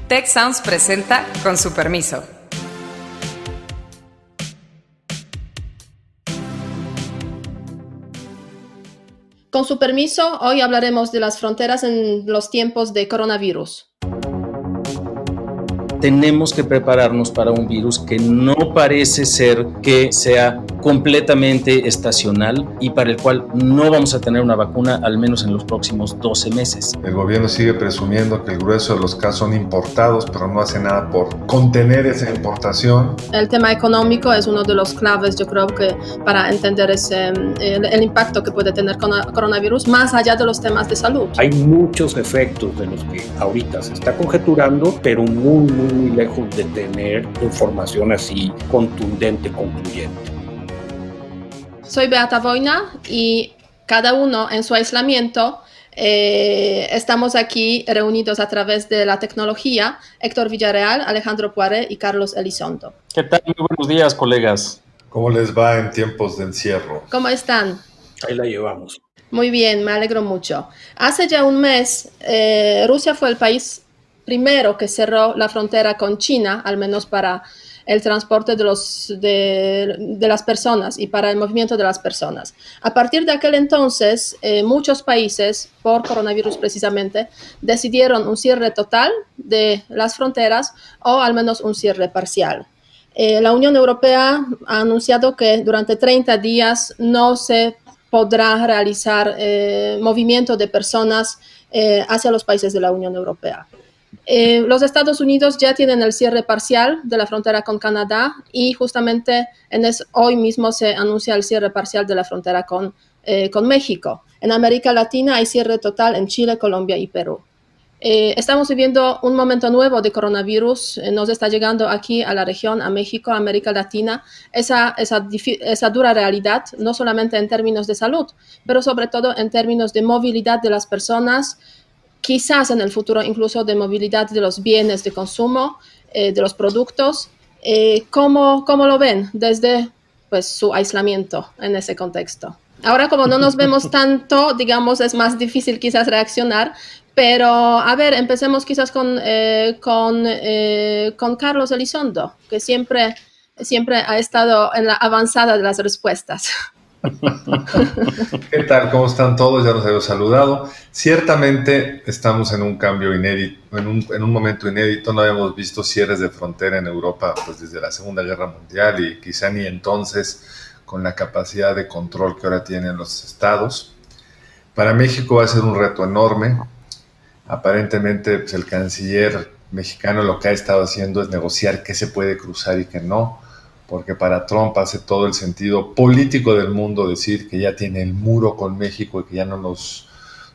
Tech Sounds presenta Con su permiso. Con su permiso, hoy hablaremos de las fronteras en los tiempos de coronavirus. Tenemos que prepararnos para un virus que no parece ser que sea completamente estacional y para el cual no vamos a tener una vacuna al menos en los próximos 12 meses. El gobierno sigue presumiendo que el grueso de los casos son importados, pero no hace nada por contener esa importación. El tema económico es uno de los claves, yo creo que para entender el impacto que puede tener coronavirus, más allá de los temas de salud. Hay muchos efectos de los que ahorita se está conjeturando, pero muy lejos de tener información así contundente, concluyente. Soy Beata Wojna y cada uno en su aislamiento estamos aquí reunidos a través de la tecnología. Héctor Villarreal, Alejandro Poiré y Carlos Elizondo. ¿Qué tal? Muy buenos días, colegas. ¿Cómo les va en tiempos de encierro? ¿Cómo están? Ahí la llevamos. Muy bien, me alegro mucho. Hace ya un mes, Rusia fue el país primero que cerró la frontera con China, al menos para el transporte de las personas y para el movimiento de las personas. A partir de aquel entonces, muchos países, por coronavirus precisamente, decidieron un cierre total de las fronteras o al menos un cierre parcial. La Unión Europea ha anunciado que durante 30 días no se podrá realizar movimiento de personas hacia los países de la Unión Europea. Los Estados Unidos ya tienen el cierre parcial de la frontera con Canadá y justamente hoy mismo se anuncia el cierre parcial de la frontera con México. En América Latina hay cierre total en Chile, Colombia y Perú. Estamos viviendo un momento nuevo de coronavirus, nos está llegando aquí a la región, a México, a América Latina, esa dura realidad, no solamente en términos de salud, pero sobre todo en términos de movilidad de las personas, quizás en el futuro incluso de movilidad de los bienes de consumo, de los productos. ¿Cómo lo ven desde su aislamiento en ese contexto? Ahora, como no nos vemos tanto, digamos, es más difícil quizás reaccionar, pero a ver, empecemos quizás con Carlos Elizondo, que siempre ha estado en la avanzada de las respuestas. ¿Qué tal? ¿Cómo están todos? Ya nos habíamos saludado. Ciertamente estamos en un cambio inédito, en un momento inédito. No habíamos visto cierres de frontera en Europa pues, desde la Segunda Guerra Mundial y quizá ni entonces con la capacidad de control que ahora tienen los estados. Para México va a ser un reto enorme. Aparentemente pues, el canciller mexicano lo que ha estado haciendo es negociar qué se puede cruzar y qué no, porque para Trump hace todo el sentido político del mundo decir que ya tiene el muro con México y que ya no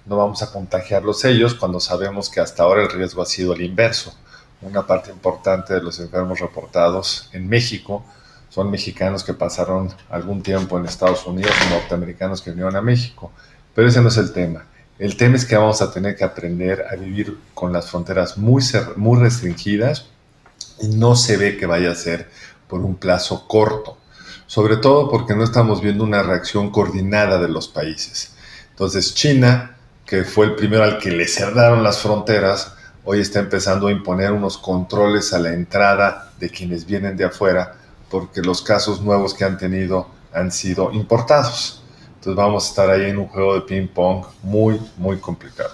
vamos a contagiar los sellos, cuando sabemos que hasta ahora el riesgo ha sido el inverso. Una parte importante de los enfermos reportados en México son mexicanos que pasaron algún tiempo en Estados Unidos o norteamericanos que vinieron a México, pero ese no es el tema. El tema es que vamos a tener que aprender a vivir con las fronteras muy restringidas y no se ve que vaya a ser por un plazo corto, sobre todo porque no estamos viendo una reacción coordinada de los países. Entonces China, que fue el primero al que le cerraron las fronteras, hoy está empezando a imponer unos controles a la entrada de quienes vienen de afuera, porque los casos nuevos que han tenido han sido importados. Entonces vamos a estar ahí en un juego de ping-pong muy complicado.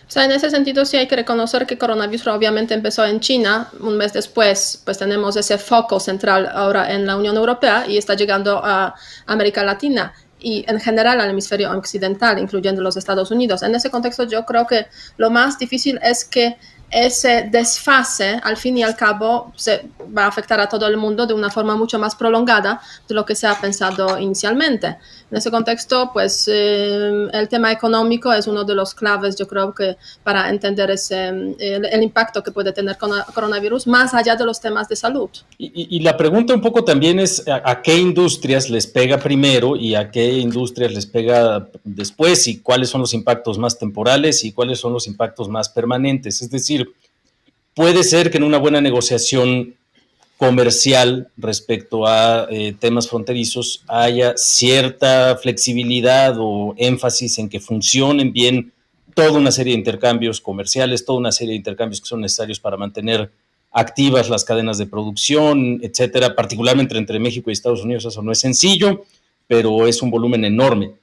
O sea, en ese sentido sí hay que reconocer que coronavirus obviamente empezó en China. Un mes después, pues tenemos ese foco central ahora en la Unión Europea y está llegando a América Latina y en general al hemisferio occidental, incluyendo los Estados Unidos. En ese contexto yo creo que lo más difícil es que ese desfase, al fin y al cabo, se va a afectar a todo el mundo de una forma mucho más prolongada de lo que se ha pensado inicialmente. En ese contexto, pues el tema económico es uno de los claves, yo creo que para entender el impacto que puede tener coronavirus, más allá de los temas de salud. Y la pregunta un poco también es a qué industrias les pega primero y a qué industrias les pega después y cuáles son los impactos más temporales y cuáles son los impactos más permanentes. Es decir, puede ser que en una buena negociación comercial respecto a temas fronterizos haya cierta flexibilidad o énfasis en que funcionen bien toda una serie de intercambios comerciales, toda una serie de intercambios que son necesarios para mantener activas las cadenas de producción, etcétera, particularmente entre México y Estados Unidos. Eso no es sencillo, pero es un volumen enorme.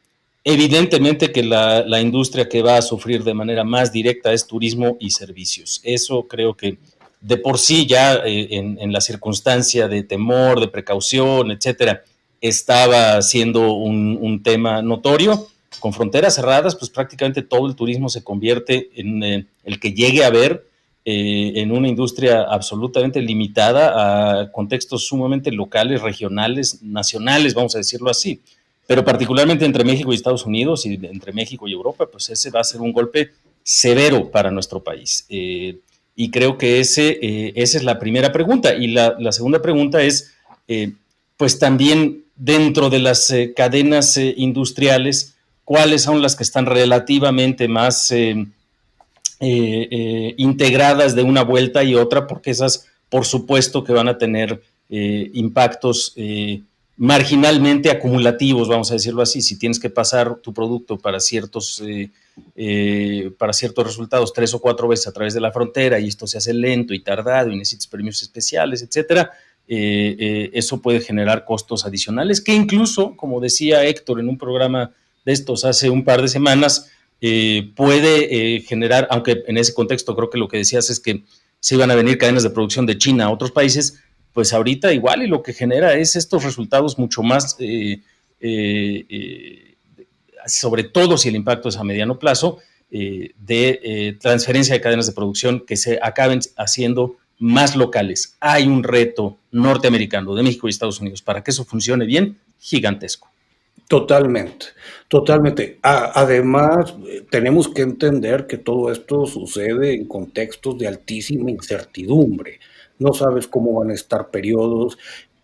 Evidentemente que la industria que va a sufrir de manera más directa es turismo y servicios. Eso creo que de por sí ya en la circunstancia de temor, de precaución, etcétera, estaba siendo un tema notorio. Con fronteras cerradas, pues prácticamente todo el turismo se convierte en el que llegue a ver en una industria absolutamente limitada a contextos sumamente locales, regionales, nacionales, vamos a decirlo así. Pero particularmente entre México y Estados Unidos y entre México y Europa, pues ese va a ser un golpe severo para nuestro país. Y creo que esa es la primera pregunta. Y la segunda pregunta es, pues también dentro de las cadenas industriales, ¿cuáles son las que están relativamente más integradas de una vuelta y otra? Porque esas, por supuesto, que van a tener impactos marginalmente acumulativos, vamos a decirlo así. Si tienes que pasar tu producto para ciertos resultados 3 o 4 veces a través de la frontera y esto se hace lento y tardado y necesitas permisos especiales, etcétera, eso puede generar costos adicionales que incluso, como decía Héctor en un programa de estos hace un par de semanas, puede generar, aunque en ese contexto creo que lo que decías es que se iban a venir cadenas de producción de China a otros países, pues ahorita igual y lo que genera es estos resultados mucho más, sobre todo si el impacto es a mediano plazo, de transferencia de cadenas de producción que se acaben haciendo más locales. Hay un reto norteamericano de México y Estados Unidos para que eso funcione bien, gigantesco. Totalmente, totalmente. Además, tenemos que entender que todo esto sucede en contextos de altísima incertidumbre. No sabes cómo van a estar periodos,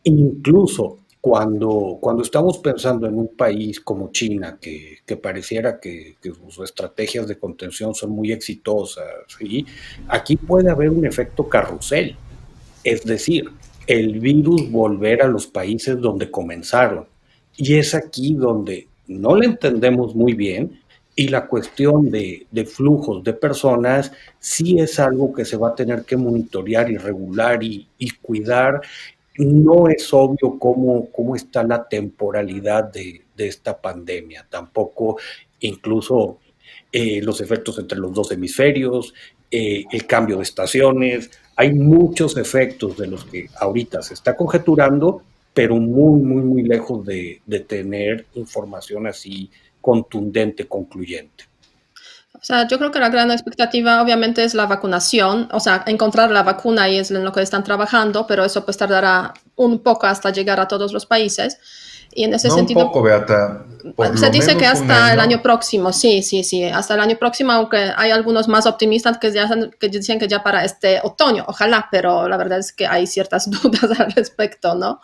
incluso cuando estamos pensando en un país como China, que pareciera que sus estrategias de contención son muy exitosas, ¿sí? Aquí puede haber un efecto carrusel, es decir, el virus volver a los países donde comenzaron. Y es aquí donde no le entendemos muy bien y la cuestión de flujos de personas sí es algo que se va a tener que monitorear y regular y cuidar. No es obvio cómo está la temporalidad de esta pandemia, tampoco incluso los efectos entre los dos hemisferios, el cambio de estaciones. Hay muchos efectos de los que ahorita se está conjeturando, pero muy lejos de tener información así contundente, concluyente. O sea, yo creo que la gran expectativa obviamente es la vacunación, o sea, encontrar la vacuna y es en lo que están trabajando, pero eso pues tardará un poco hasta llegar a todos los países. Y en ese sentido, un poco, Beata. Se dice que hasta el año próximo, sí, hasta el año próximo, aunque hay algunos más optimistas que dicen que ya para este otoño, ojalá, pero la verdad es que hay ciertas dudas al respecto, ¿no?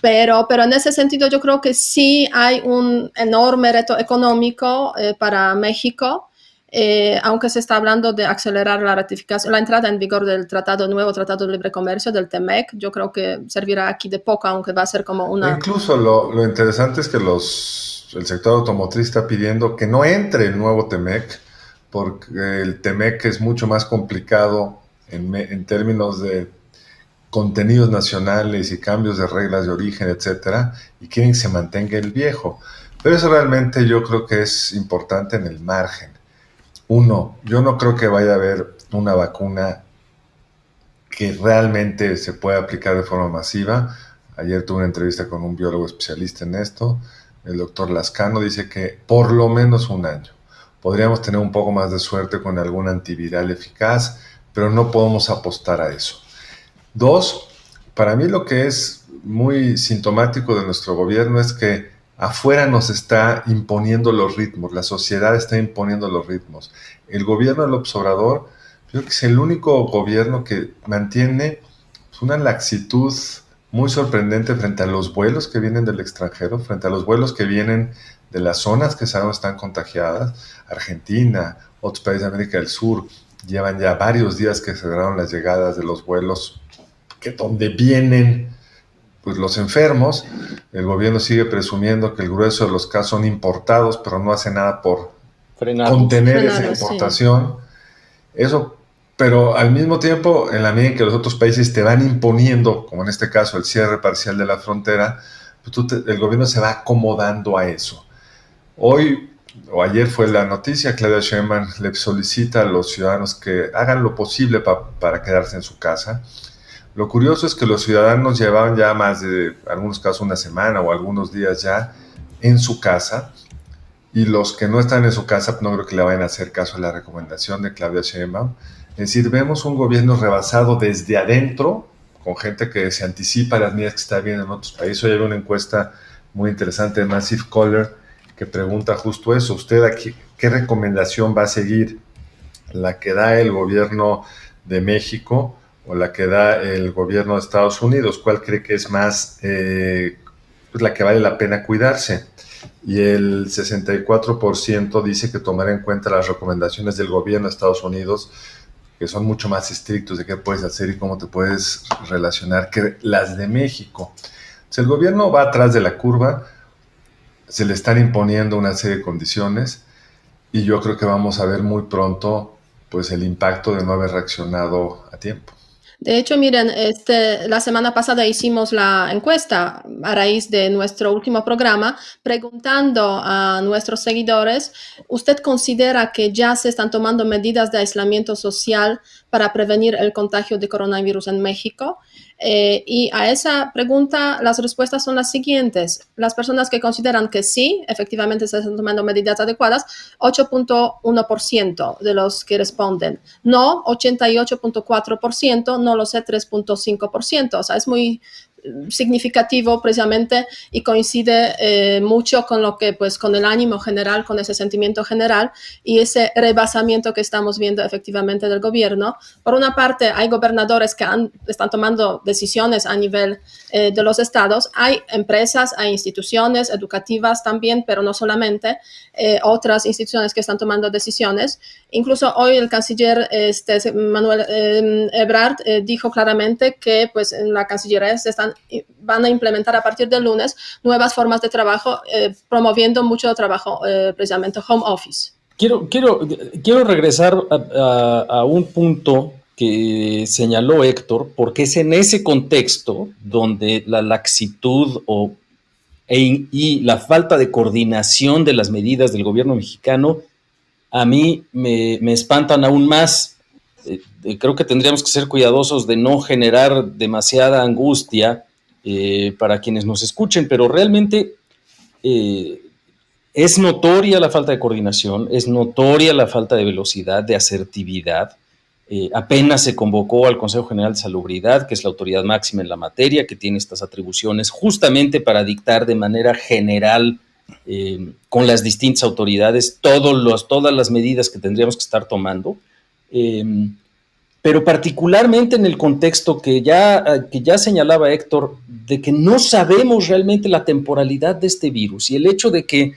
Pero en ese sentido yo creo que sí hay un enorme reto económico para México, aunque se está hablando de acelerar la ratificación, la entrada en vigor del nuevo Tratado de Libre Comercio, del TEMEC. Yo creo que servirá aquí de poco, aunque va a ser como una... Incluso lo interesante es que el sector automotriz está pidiendo que no entre el nuevo TEMEC, porque el TEMEC es mucho más complicado en términos de contenidos nacionales y cambios de reglas de origen, etcétera, y quieren que se mantenga el viejo. Pero eso realmente yo creo que es importante en el margen. Uno, yo no creo que vaya a haber una vacuna que realmente se pueda aplicar de forma masiva. Ayer tuve una entrevista con un biólogo especialista en esto, el doctor Lascano, dice que por lo menos un año. Podríamos tener un poco más de suerte con algún antiviral eficaz, pero no podemos apostar a eso. Dos, para mí lo que es muy sintomático de nuestro gobierno es que afuera nos está imponiendo los ritmos, la sociedad está imponiendo los ritmos. El gobierno de López Obrador, yo creo que es el único gobierno que mantiene una laxitud muy sorprendente frente a los vuelos que vienen del extranjero, frente a los vuelos que vienen de las zonas que sabemos están contagiadas. Argentina, otros países de América del Sur, llevan ya varios días que cerraron las llegadas de los vuelos donde vienen pues los enfermos. El gobierno sigue presumiendo que el grueso de los casos son importados, pero no hace nada por contener esa Frenarlo, sí. importación. Eso, pero al mismo tiempo, en la medida en que los otros países te van imponiendo, como en este caso el cierre parcial de la frontera, pues el gobierno se va acomodando a eso. Hoy o ayer fue la noticia, Claudia Sheinbaum le solicita a los ciudadanos que hagan lo posible para quedarse en su casa. Lo curioso es que los ciudadanos llevaban ya más de, algunos casos, una semana o algunos días ya en su casa, y los que no están en su casa no creo que le vayan a hacer caso a la recomendación de Claudia Sheinbaum. Es decir, vemos un gobierno rebasado desde adentro, con gente que se anticipa a las medidas que está viendo en otros países. Hoy hay una encuesta muy interesante de Massive Caller que pregunta justo eso. ¿Usted aquí qué recomendación va a seguir? ¿La que da el gobierno de México o la que da el gobierno de Estados Unidos? ¿Cuál cree que es más pues la que vale la pena cuidarse? Y el 64% dice que tomará en cuenta las recomendaciones del gobierno de Estados Unidos, que son mucho más estrictos de qué puedes hacer y cómo te puedes relacionar que las de México. Si el gobierno va atrás de la curva, se le están imponiendo una serie de condiciones y yo creo que vamos a ver muy pronto pues el impacto de no haber reaccionado a tiempo. De hecho, miren, la semana pasada hicimos la encuesta a raíz de nuestro último programa, preguntando a nuestros seguidores, ¿usted considera que ya se están tomando medidas de aislamiento social para prevenir el contagio de coronavirus en México? Y a esa pregunta las respuestas son las siguientes. Las personas que consideran que sí, efectivamente se están tomando medidas adecuadas, 8.1% de los que responden. No, 88.4%, no lo sé, 3.5%. O sea, es muy significativo precisamente y coincide mucho con lo que, pues, con el ánimo general, con ese sentimiento general y ese rebasamiento que estamos viendo efectivamente del gobierno. Por una parte, hay gobernadores que están tomando decisiones a nivel de los estados, hay empresas, hay instituciones educativas también, pero no solamente, otras instituciones que están tomando decisiones. Incluso hoy el canciller Manuel Ebrard dijo claramente que pues en la Cancillería van a implementar a partir del lunes nuevas formas de trabajo, promoviendo mucho trabajo, precisamente home office. Quiero regresar a un punto que señaló Héctor, porque es en ese contexto donde la laxitud y la falta de coordinación de las medidas del gobierno mexicano a mí me espantan aún más. Creo que tendríamos que ser cuidadosos de no generar demasiada angustia para quienes nos escuchen, pero realmente es notoria la falta de coordinación, es notoria la falta de velocidad, de asertividad. Apenas se convocó al Consejo General de Salubridad, que es la autoridad máxima en la materia, que tiene estas atribuciones justamente para dictar de manera general con las distintas autoridades todas las medidas que tendríamos que estar tomando. Pero particularmente en el contexto que ya señalaba Héctor, de que no sabemos realmente la temporalidad de este virus y el hecho de que,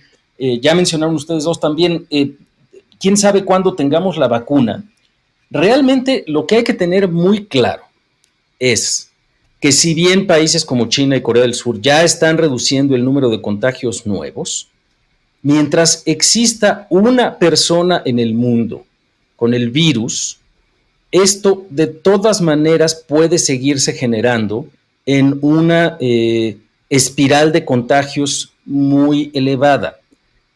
ya mencionaron ustedes dos también, quién sabe cuándo tengamos la vacuna. Realmente lo que hay que tener muy claro es que si bien países como China y Corea del Sur ya están reduciendo el número de contagios nuevos, mientras exista una persona en el mundo con el virus, esto de todas maneras puede seguirse generando en una espiral de contagios muy elevada.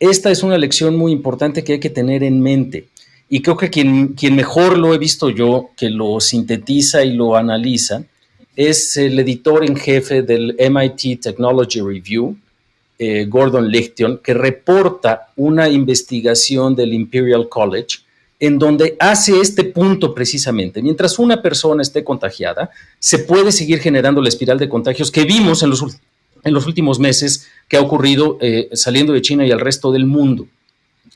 Esta es una lección muy importante que hay que tener en mente. Y creo que quien mejor lo he visto yo, que lo sintetiza y lo analiza, es el editor en jefe del MIT Technology Review, Gordon Lichtion, que reporta una investigación del Imperial College en donde hace este punto precisamente. Mientras una persona esté contagiada, se puede seguir generando la espiral de contagios que vimos en los últimos meses que ha ocurrido saliendo de China y al resto del mundo.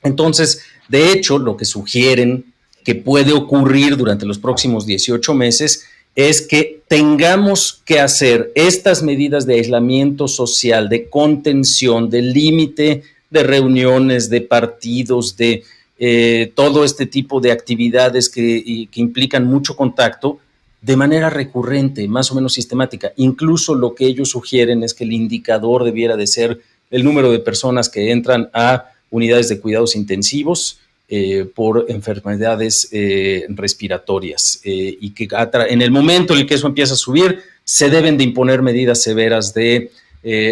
Entonces, de hecho, lo que sugieren que puede ocurrir durante los próximos 18 meses es que tengamos que hacer estas medidas de aislamiento social, de contención, de límite de reuniones, de partidos, de todo este tipo de actividades que implican mucho contacto de manera recurrente, más o menos sistemática. Incluso lo que ellos sugieren es que el indicador debiera de ser el número de personas que entran a unidades de cuidados intensivos por enfermedades respiratorias y que en el momento en el que eso empieza a subir, se deben de imponer medidas severas de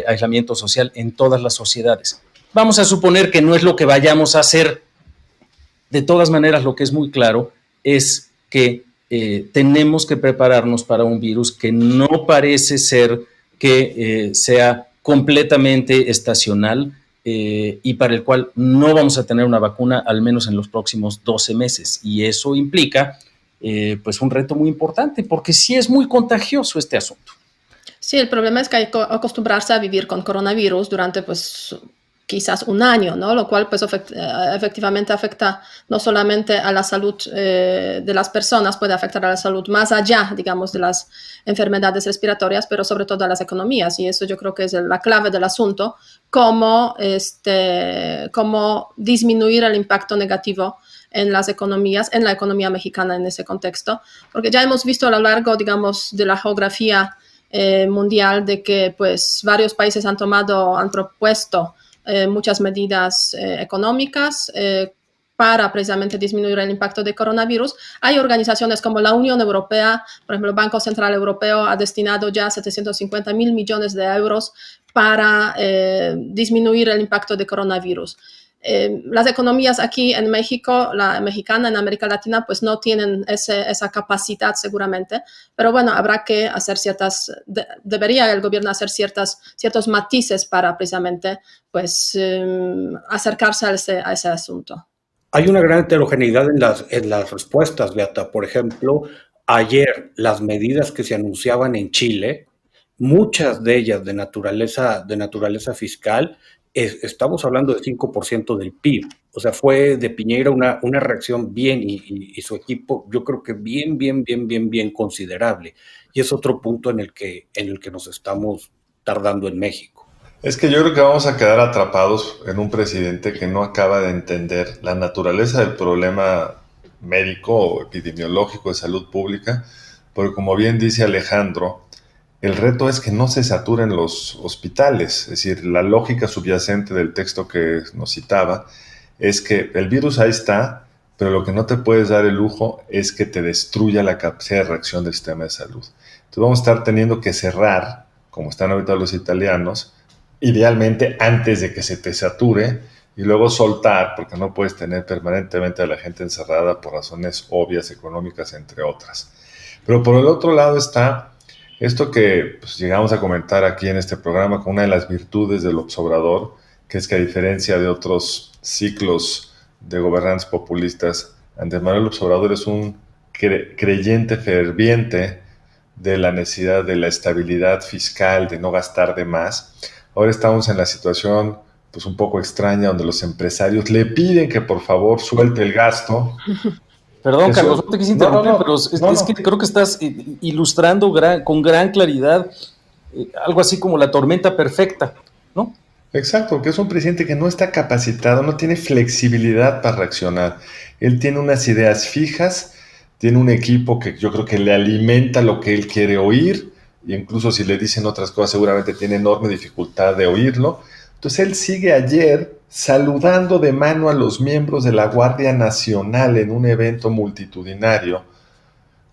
aislamiento social en todas las sociedades. Vamos a suponer que no es lo que vayamos a hacer. De todas maneras, lo que es muy claro es que tenemos que prepararnos para un virus que no parece ser que sea completamente estacional y para el cual no vamos a tener una vacuna al menos en los próximos 12 meses. Y eso implica pues un reto muy importante, porque sí es muy contagioso este asunto. Sí, el problema es que hay que acostumbrarse a vivir con coronavirus durante pues quizás un año, ¿no? Lo cual pues efectivamente afecta no solamente a la salud de las personas, puede afectar a la salud más allá, digamos, de las enfermedades respiratorias, pero sobre todo a las economías, y eso yo creo que es la clave del asunto, cómo disminuir el impacto negativo en las economías, en la economía mexicana en ese contexto, porque ya hemos visto a lo largo, digamos, de la geografía mundial de que pues varios países han propuesto muchas medidas económicas para precisamente disminuir el impacto de coronavirus. Hay organizaciones como la Unión Europea, por ejemplo, el Banco Central Europeo ha destinado ya 750 mil millones de euros para disminuir el impacto de coronavirus. Las economías aquí en México, la mexicana, en América Latina, pues no tienen esa capacidad seguramente, pero bueno, habrá que hacer debería el gobierno hacer ciertos matices para precisamente pues acercarse a ese asunto. Hay una gran heterogeneidad en las respuestas, Beata. Por ejemplo, ayer las medidas que se anunciaban en Chile, muchas de ellas de naturaleza fiscal, estamos hablando del 5% del PIB. O sea, fue de Piñera una reacción bien y su equipo, yo creo que bien considerable. Y es otro punto en el que nos estamos tardando en México. Es que yo creo que vamos a quedar atrapados en un presidente que no acaba de entender la naturaleza del problema médico o epidemiológico de salud pública, porque como bien dice Alejandro, el reto es que no se saturen los hospitales. Es decir, la lógica subyacente del texto que nos citaba es que el virus ahí está, pero lo que no te puedes dar el lujo es que te destruya la capacidad de reacción del sistema de salud. Entonces vamos a estar teniendo que cerrar, como están ahorita los italianos, idealmente antes de que se te sature, y luego soltar, porque no puedes tener permanentemente a la gente encerrada por razones obvias, económicas, entre otras. Pero por el otro lado está esto que pues, llegamos a comentar aquí en este programa con una de las virtudes del López Obrador, que es que a diferencia de otros ciclos de gobernantes populistas, Andrés Manuel López Obrador es un creyente ferviente de la necesidad de la estabilidad fiscal, de no gastar de más. Ahora estamos en la situación pues un poco extraña donde los empresarios le piden que por favor suelte el gasto. Perdón, Carlos, no te quise interrumpir, pero es que creo que estás ilustrando con gran claridad algo así como la tormenta perfecta, ¿no? Exacto, que es un presidente que no está capacitado, no tiene flexibilidad para reaccionar. Él tiene unas ideas fijas, tiene un equipo que yo creo que le alimenta lo que él quiere oír, e incluso si le dicen otras cosas seguramente tiene enorme dificultad de oírlo. Entonces él sigue ayer saludando de mano a los miembros de la Guardia Nacional en un evento multitudinario,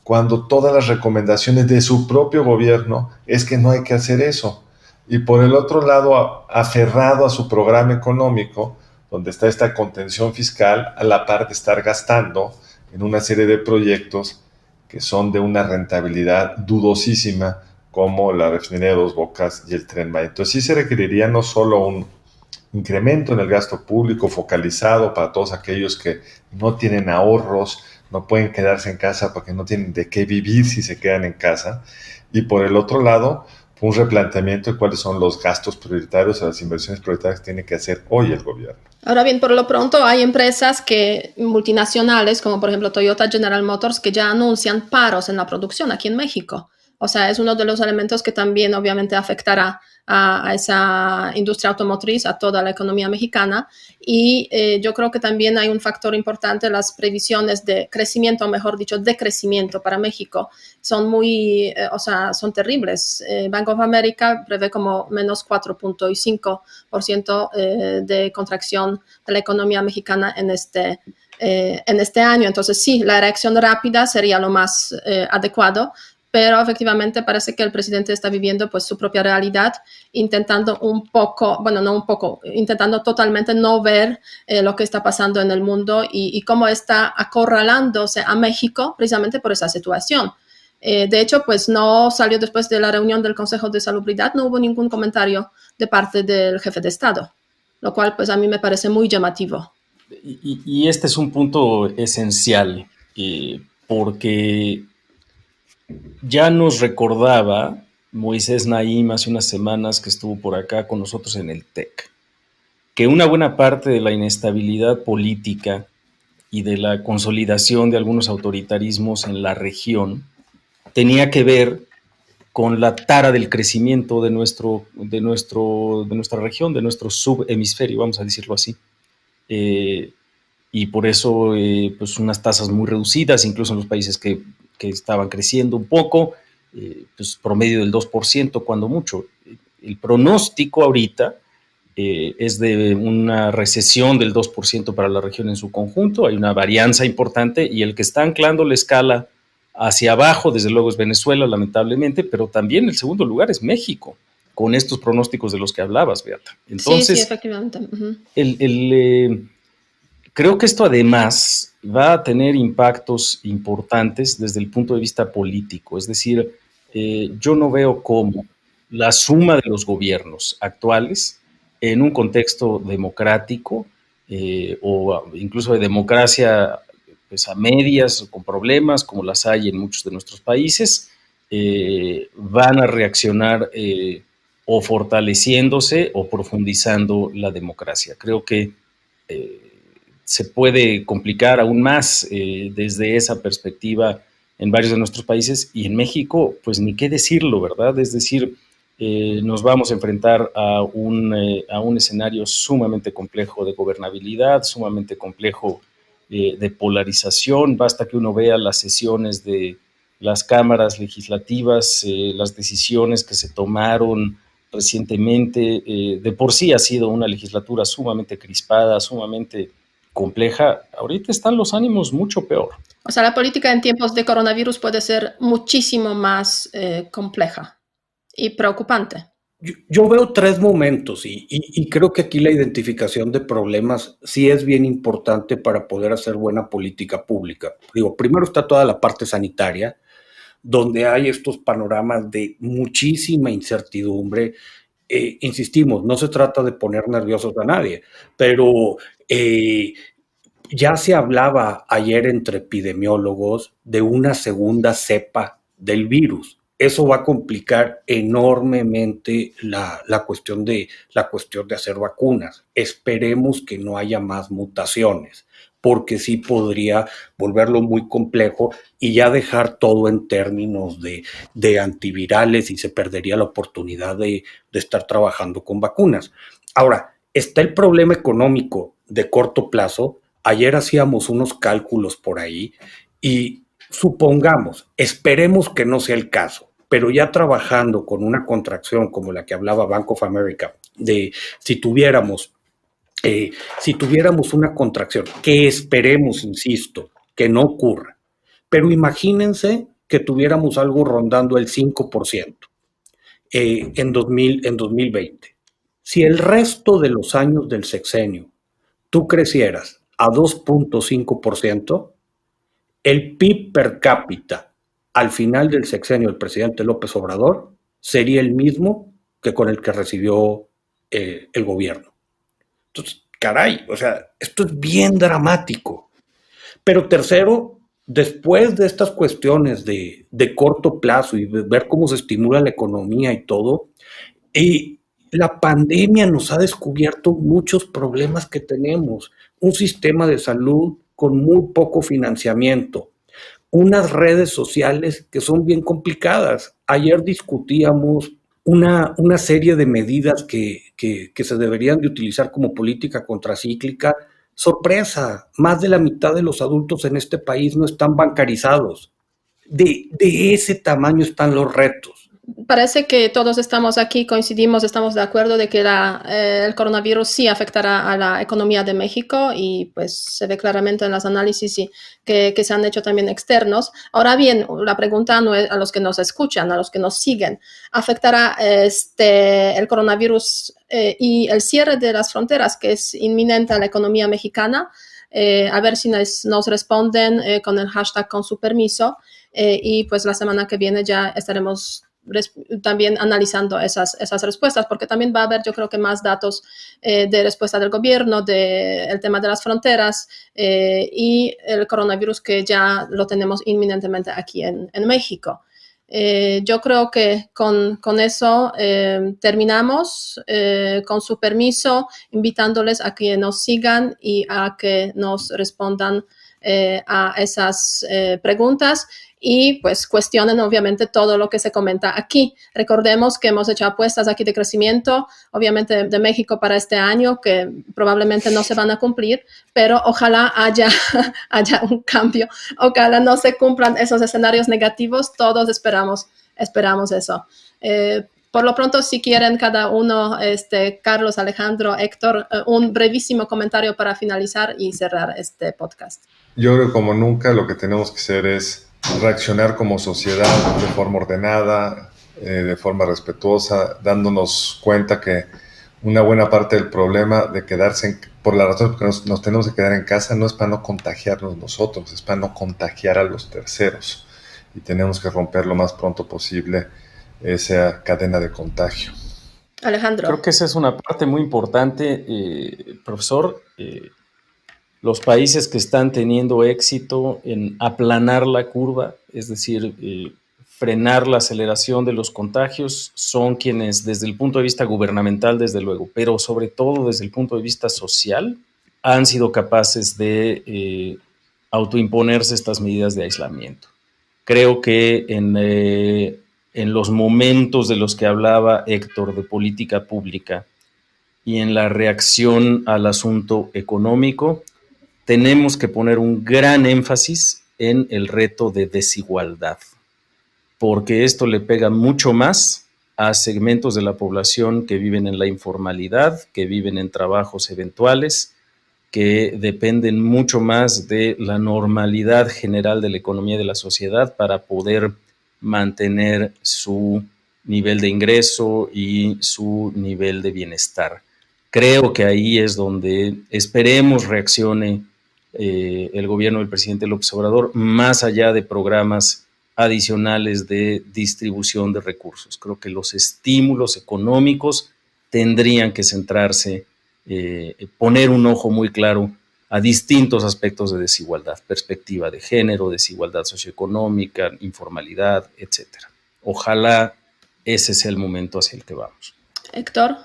cuando todas las recomendaciones de su propio gobierno es que no hay que hacer eso. Y por el otro lado, aferrado a su programa económico, donde está esta contención fiscal, a la par de estar gastando en una serie de proyectos que son de una rentabilidad dudosísima, como la refinería de Dos Bocas y el Tren Maya. Entonces sí se requeriría no solo un incremento en el gasto público focalizado para todos aquellos que no tienen ahorros, no pueden quedarse en casa porque no tienen de qué vivir si se quedan en casa, y por el otro lado, un replanteamiento de cuáles son los gastos prioritarios o las inversiones prioritarias que tiene que hacer hoy el gobierno. Ahora bien, por lo pronto hay empresas multinacionales, como por ejemplo Toyota, General Motors, que ya anuncian paros en la producción aquí en México. O sea, es uno de los elementos que también obviamente afectará a esa industria automotriz, a toda la economía mexicana. Y yo creo que también hay un factor importante, las previsiones de crecimiento, o mejor dicho, decrecimiento para México son son terribles. Bank of America prevé como menos 4.5% de contracción de la economía mexicana en este en este año. Entonces, sí, la reacción rápida sería lo más adecuado, pero efectivamente parece que el presidente está viviendo pues su propia realidad, intentando un poco, bueno, no un poco, intentando totalmente no ver lo que está pasando en el mundo y cómo está acorralándose a México precisamente por esa situación. De hecho, pues no salió después de la reunión del Consejo de Salubridad, no hubo ningún comentario de parte del jefe de Estado, lo cual pues a mí me parece muy llamativo. Y este es un punto esencial, porque ya nos recordaba Moisés Naim hace unas semanas que estuvo por acá con nosotros en el TEC, que una buena parte de la inestabilidad política y de la consolidación de algunos autoritarismos en la región tenía que ver con la tara del crecimiento de nuestra región, de nuestro subhemisferio, vamos a decirlo así. Y por eso pues unas tasas muy reducidas, incluso en los países que estaban creciendo un poco, pues promedio del 2% cuando mucho. El pronóstico ahorita es de una recesión del 2% para la región en su conjunto, hay una varianza importante y el que está anclando la escala hacia abajo, desde luego es Venezuela, lamentablemente, pero también el segundo lugar es México, con estos pronósticos de los que hablabas, Beata. Entonces, sí, efectivamente. Creo que esto además va a tener impactos importantes desde el punto de vista político, es decir, yo no veo cómo la suma de los gobiernos actuales en un contexto democrático o incluso de democracia pues, a medias o con problemas como las hay en muchos de nuestros países, van a reaccionar o fortaleciéndose o profundizando la democracia. Creo que se puede complicar aún más desde esa perspectiva en varios de nuestros países y en México, pues ni qué decirlo, ¿verdad? Es decir, nos vamos a enfrentar a un escenario sumamente complejo de gobernabilidad, sumamente complejo de polarización. Basta que uno vea las sesiones de las cámaras legislativas, las decisiones que se tomaron recientemente. De por sí ha sido una legislatura sumamente crispada, sumamente compleja. Ahorita están los ánimos mucho peor. O sea, la política en tiempos de coronavirus puede ser muchísimo más compleja y preocupante. Yo veo tres momentos y creo que aquí la identificación de problemas sí es bien importante para poder hacer buena política pública. Digo, primero está toda la parte sanitaria, donde hay estos panoramas de muchísima incertidumbre. Insistimos, no se trata de poner nerviosos a nadie, pero ya se hablaba ayer entre epidemiólogos de una segunda cepa del virus. Eso va a complicar enormemente la cuestión de hacer vacunas. Esperemos que no haya más mutaciones, porque sí podría volverlo muy complejo y ya dejar todo en términos de antivirales y se perdería la oportunidad de estar trabajando con vacunas. Ahora, está el problema económico de corto plazo. Ayer hacíamos unos cálculos por ahí y supongamos, esperemos que no sea el caso, pero ya trabajando con una contracción como la que hablaba Bank of America, de si tuviéramos una contracción, que esperemos, insisto, que no ocurra, pero imagínense que tuviéramos algo rondando el 5% en 2020. Si el resto de los años del sexenio tú crecieras a 2.5%, el PIB per cápita al final del sexenio del presidente López Obrador sería el mismo que con el que recibió el gobierno. Entonces, caray, o sea, esto es bien dramático. Pero tercero, después de estas cuestiones de corto plazo y ver cómo se estimula la economía y todo, la pandemia nos ha descubierto muchos problemas que tenemos. Un sistema de salud con muy poco financiamiento, unas redes sociales que son bien complicadas. Ayer discutíamos una serie de medidas que se deberían de utilizar como política contracíclica. Sorpresa, más de la mitad de los adultos en este país no están bancarizados. De ese tamaño están los retos. Parece que todos estamos aquí, coincidimos, estamos de acuerdo de que el coronavirus sí afectará a la economía de México y pues se ve claramente en los análisis que se han hecho también externos. Ahora bien, la pregunta no es a los que nos escuchan, a los que nos siguen. ¿Afectará el coronavirus y el cierre de las fronteras que es inminente a la economía mexicana? A ver si nos responden con el hashtag con su permiso y pues la semana que viene ya estaremos también analizando esas respuestas, porque también va a haber, yo creo que más datos de respuesta del gobierno, del tema de las fronteras y el coronavirus que ya lo tenemos inminentemente aquí en México. Yo creo que con eso terminamos, con su permiso, invitándoles a que nos sigan y a que nos respondan a esas preguntas y pues cuestionen obviamente todo lo que se comenta aquí. Recordemos que hemos hecho apuestas aquí de crecimiento, obviamente de México para este año, que probablemente no se van a cumplir, pero ojalá haya un cambio, ojalá no se cumplan esos escenarios negativos, todos esperamos eso. Por lo pronto, si quieren cada uno, Carlos, Alejandro, Héctor, un brevísimo comentario para finalizar y cerrar este podcast. Yo creo que como nunca lo que tenemos que hacer es reaccionar como sociedad de forma ordenada, de forma respetuosa, dándonos cuenta que una buena parte del problema de quedarse, por la razón que nos tenemos que quedar en casa, no es para no contagiarnos nosotros, es para no contagiar a los terceros. Y tenemos que romper lo más pronto posible esa cadena de contagio. Alejandro. Creo que esa es una parte muy importante, profesor. Los países que están teniendo éxito en aplanar la curva, es decir, frenar la aceleración de los contagios, son quienes desde el punto de vista gubernamental, desde luego, pero sobre todo desde el punto de vista social, han sido capaces de autoimponerse estas medidas de aislamiento. Creo que en los momentos de los que hablaba Héctor de política pública y en la reacción al asunto económico, tenemos que poner un gran énfasis en el reto de desigualdad, porque esto le pega mucho más a segmentos de la población que viven en la informalidad, que viven en trabajos eventuales, que dependen mucho más de la normalidad general de la economía y de la sociedad para poder mantener su nivel de ingreso y su nivel de bienestar. Creo que ahí es donde esperemos reaccione el gobierno del presidente López Obrador, más allá de programas adicionales de distribución de recursos. Creo que los estímulos económicos tendrían que centrarse, poner un ojo muy claro a distintos aspectos de desigualdad, perspectiva de género, desigualdad socioeconómica, informalidad, etc. Ojalá ese sea el momento hacia el que vamos. Héctor.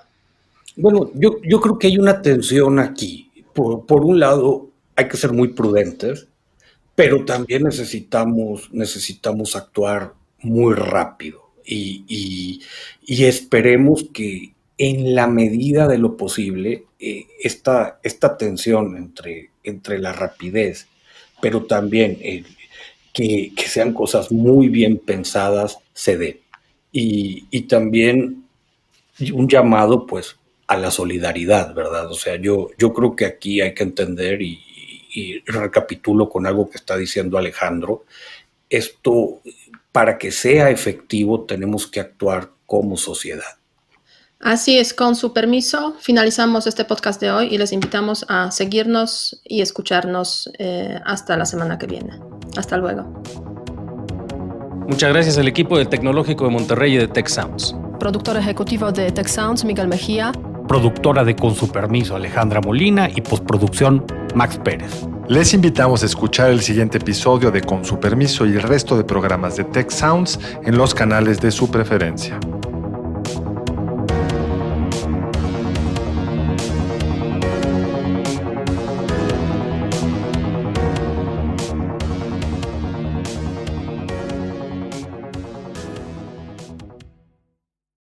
Bueno, yo creo que hay una tensión aquí. Por un lado, hay que ser muy prudentes, pero también necesitamos actuar muy rápido y esperemos que en la medida de lo posible esta tensión entre la rapidez, pero también que sean cosas muy bien pensadas, se dé. Y también un llamado, pues, a la solidaridad, ¿verdad? O sea, yo creo que aquí hay que entender y recapitulo con algo que está diciendo Alejandro. Esto, para que sea efectivo, tenemos que actuar como sociedad. Así es, con su permiso, finalizamos este podcast de hoy y les invitamos a seguirnos y escucharnos hasta la semana que viene. Hasta luego. Muchas gracias al equipo del Tecnológico de Monterrey y de Tech Sounds. Productor ejecutivo de Tech Sounds, Miguel Mejía. Productora de Con su permiso, Alejandra Molina, y postproducción, Max Pérez. Les invitamos a escuchar el siguiente episodio de Con su permiso y el resto de programas de Tech Sounds en los canales de su preferencia.